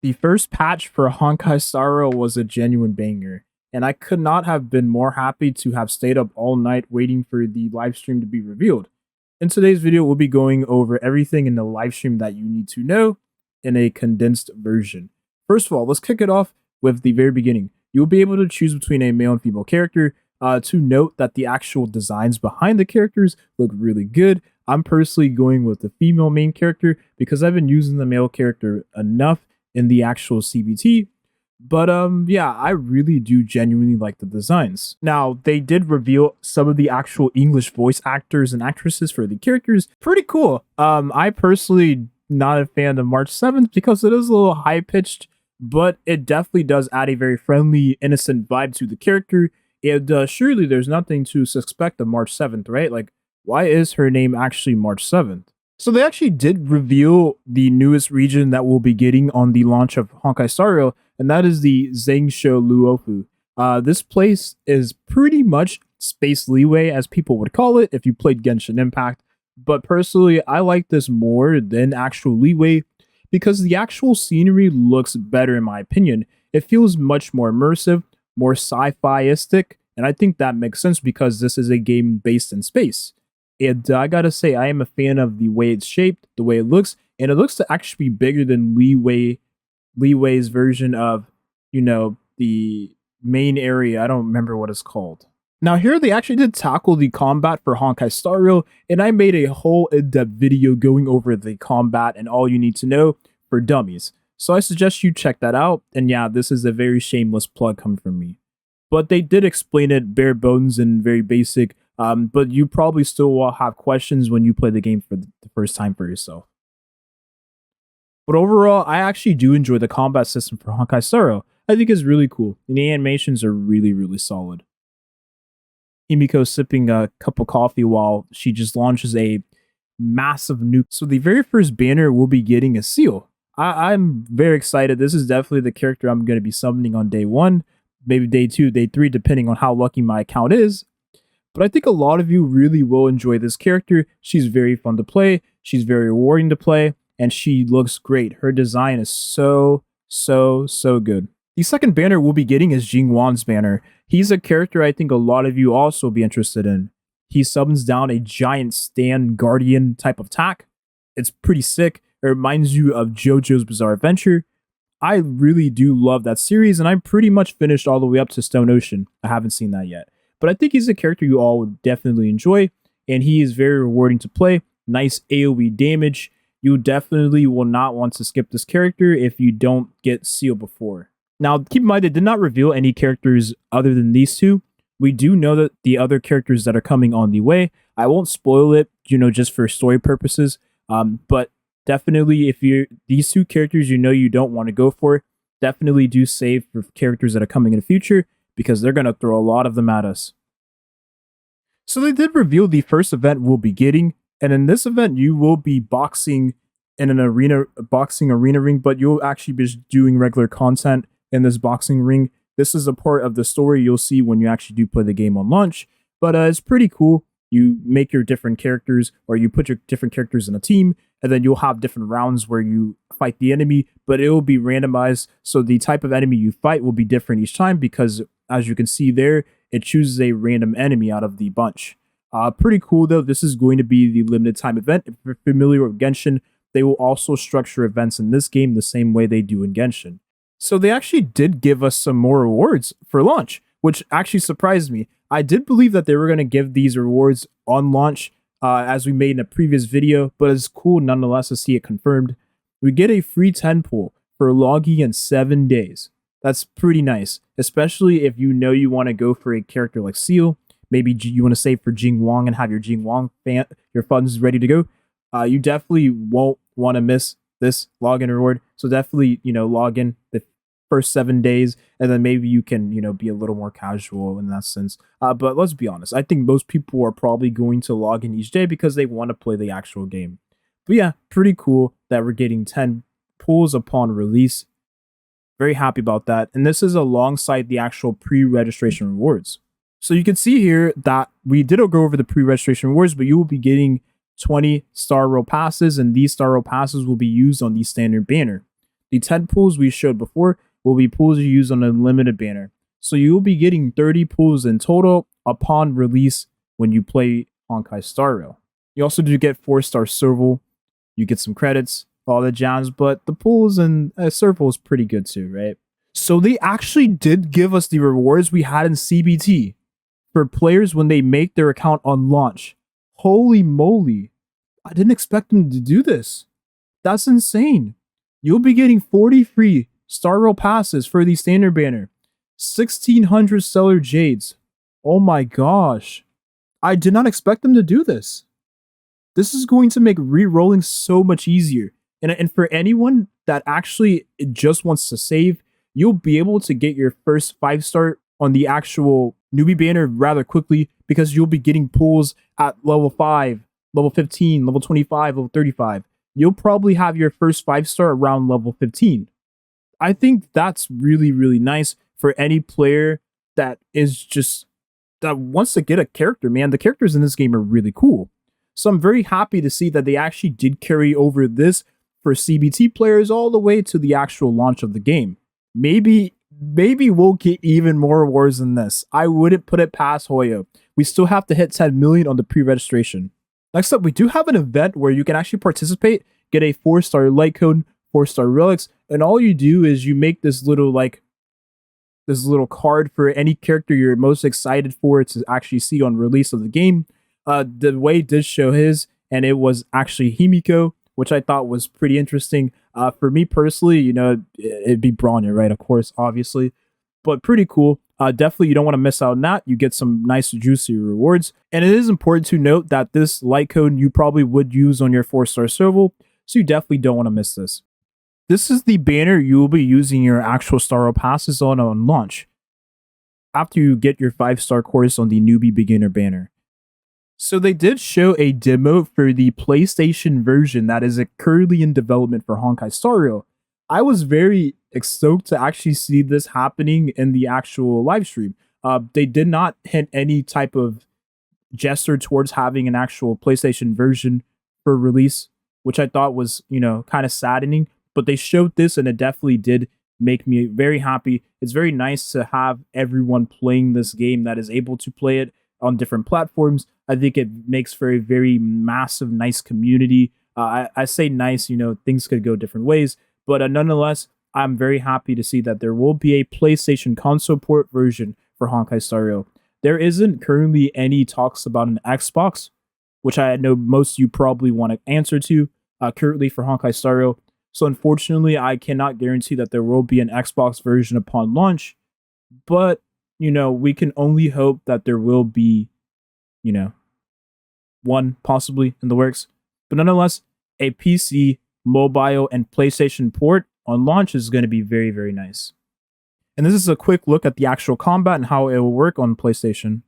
The first patch for Honkai Star Rail was a genuine banger, and I could not have been more happy to have stayed up all night waiting for the live stream to be revealed. In today's video, we'll be going over everything in the live stream that you need to know in a condensed version. First of all, let's kick it off with the very beginning. You'll be able to choose between a male and female character. To note that the actual designs behind the characters look really good. I'm personally going with the female main character because I've been using the male character enough in the actual CBT. But yeah, I really do genuinely like the designs. Now, they did reveal some of the actual English voice actors and actresses for the characters. Pretty cool. I personally not a fan of March 7th because it is a little high-pitched, but it definitely does add a very friendly, innocent vibe to the character. And surely there's nothing to suspect of March 7th, right? Like, why is her name actually March 7th? So they actually did reveal the newest region that we'll be getting on the launch of Honkai Star Rail, and that is the Zangsho Luofu. This place is pretty much Space Leeway, as people would call it, if you played Genshin Impact. But personally, I like this more than actual Leeway because the actual scenery looks better in my opinion. It feels much more immersive, more sci-fi-istic, and I think that makes sense because this is a game based in space. And I gotta say, I am a fan of the way it's shaped, the way it looks, and it looks to actually be bigger than Leeway's version of, you know, the main area. I don't remember what it's called. Now here they actually did tackle the combat for Honkai Star Rail, and I made a whole in-depth video going over the combat and all you need to know for dummies. So I suggest you check that out, and yeah, this is a very shameless plug coming from me. But they did explain it bare bones and very basic, but you probably still will have questions when you play the game for the first time for yourself. But overall, I actually do enjoy the combat system for Honkai Star Rail. I think it's really cool, and the animations are really, really solid. Himiko sipping a cup of coffee while she just launches a massive nuke. So the very first banner will be getting a seal. I'm very excited. This is definitely the character I'm going to be summoning on day 1, maybe day 2, day 3, depending on how lucky my account is. But I think a lot of you really will enjoy this character. She's very fun to play. She's very rewarding to play. And she looks great. Her design is so good. The second banner we'll be getting is Jingwan's banner. He's a character I think a lot of you also will be interested in. He summons down a giant stand guardian type of attack. It's pretty sick. It reminds you of JoJo's Bizarre Adventure. I really do love that series, and I'm pretty much finished all the way up to Stone Ocean. I haven't seen that yet. But I think he's a character you all would definitely enjoy, and he is very rewarding to play. Nice AoE damage. You definitely will not want to skip this character if you don't get Seal before. Now, keep in mind, they did not reveal any characters other than these two. We do know that the other characters that are coming on the way. I won't spoil it, just for story purposes. But definitely, if these two characters you don't want to go for, definitely do save for characters that are coming in the future because they're going to throw a lot of them at us. So they did reveal the first event we'll be getting, and in this event you will be boxing in an boxing arena ring, but you'll actually be doing regular content in this boxing ring. This is a part of the story you'll see when you actually do play the game on launch, but it's pretty cool. You make your different characters, or you put your different characters in a team, and then you'll have different rounds where you fight the enemy, but it will be randomized. So the type of enemy you fight will be different each time because, as you can see there, it chooses a random enemy out of the bunch. Pretty cool though. This is going to be the limited time event. If you're familiar with Genshin, they will also structure events in this game the same way they do in Genshin. So they actually did give us some more rewards for launch, which actually surprised me. I did believe that they were going to give these rewards on launch, as we made in a previous video, but it's cool nonetheless to see it confirmed. We get a free 10 pool for logging in 7 days. That's pretty nice, especially if you want to go for a character like Seal. Maybe you want to save for Jingwang and have your Jingwang your funds ready to go. You definitely won't want to miss this login reward. So definitely, log in the first 7 days, and then maybe you can, be a little more casual in that sense. But let's be honest, I think most people are probably going to log in each day because they want to play the actual game. But yeah, pretty cool that we're getting 10 pools upon release. Very happy about that. And this is alongside the actual pre-registration rewards. So you can see here that we did go over the pre-registration rewards, but you will be getting 20 Star Rail passes, and these Star Rail passes will be used on the standard banner. The 10 pulls we showed before will be pulls you use on a limited banner. So you will be getting 30 pulls in total upon release when you play Honkai Star Rail. You also do get 4-star serval, you get some credits, all the jams, but the pulls and serval is pretty good too, right? So they actually did give us the rewards we had in CBT for players when they make their account on launch. Holy moly. I didn't expect them to do this. That's insane. You'll be getting 40 free Star Rail passes for the standard banner. 1,600 stellar jades. Oh my gosh. I did not expect them to do this. This is going to make re-rolling so much easier. And for anyone that actually just wants to save, you'll be able to get your first 5-star on the actual newbie banner rather quickly because you'll be getting pulls at level 5, level 15, level 25, level 35. You'll probably have your first 5-star around level 15. I think that's really, really nice for any player that wants to get a character, man. The characters in this game are really cool. So I'm very happy to see that they actually did carry over this for CBT players all the way to the actual launch of the game. Maybe we'll get even more rewards than this. I wouldn't put it past Hoyo. We still have to hit 10 million on the pre-registration. Next up, we do have an event where you can actually participate, get a 4-star light code, 4-star relics, and all you do is you make this little card for any character you're most excited for to actually see on release of the game. The way did show his, and it was actually Himiko, which I thought was pretty interesting. For me personally, it'd be Bronya, right? Of course, obviously, but pretty cool. Definitely, you don't want to miss out on that. You get some nice juicy rewards, and it is important to note that this light code you probably would use on your 4-star serval, so you definitely don't want to miss this. This is the banner you will be using your actual Star Rail passes on launch after you get your 5-star course on the newbie beginner banner. So they did show a demo for the PlayStation version that is currently in development for Honkai Star Rail. I was very stoked to actually see this happening in the actual live stream. They did not hint any type of gesture towards having an actual PlayStation version for release, which I thought was, kind of saddening. But they showed this and it definitely did make me very happy. It's very nice to have everyone playing this game that is able to play it on different platforms. I think it makes for a very massive, nice community. I say nice, things could go different ways, but nonetheless, I'm very happy to see that there will be a PlayStation console port version for Honkai Star Rail. There isn't currently any talks about an Xbox, which I know most of you probably want to answer to currently for Honkai Star Rail. So unfortunately, I cannot guarantee that there will be an Xbox version upon launch, but, we can only hope that there will be, one possibly in the works. But nonetheless, a PC, mobile, and PlayStation port on launch is going to be very, very nice. And this is a quick look at the actual combat and how it will work on PlayStation.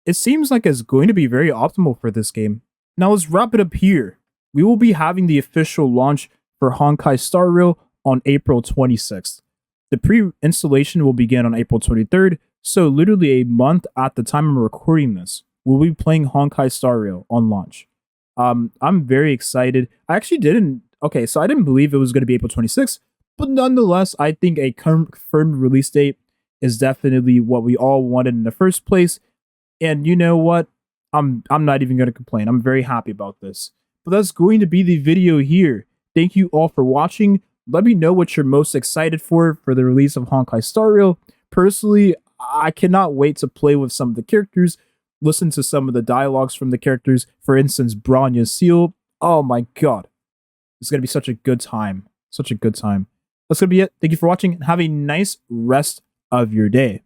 It seems like it's going to be very optimal for this game. Now let's wrap it up here. We will be having the official launch for Honkai Star Rail on April 26th. The pre-installation will begin on April 23rd, so literally a month at the time I'm recording this, we'll be playing Honkai Star Rail on launch. I'm very excited. I didn't believe it was going to be April 26th, but nonetheless, I think a confirmed release date is definitely what we all wanted in the first place. And you know what? I'm not even going to complain. I'm very happy about this. But that's going to be the video here. Thank you all for watching. Let me know what you're most excited for the release of Honkai Star Rail. Personally, I cannot wait to play with some of the characters, listen to some of the dialogues from the characters. For instance, Bronya's seal. Oh my god. It's going to be such a good time. Such a good time. That's going to be it. Thank you for watching and have a nice rest of your day.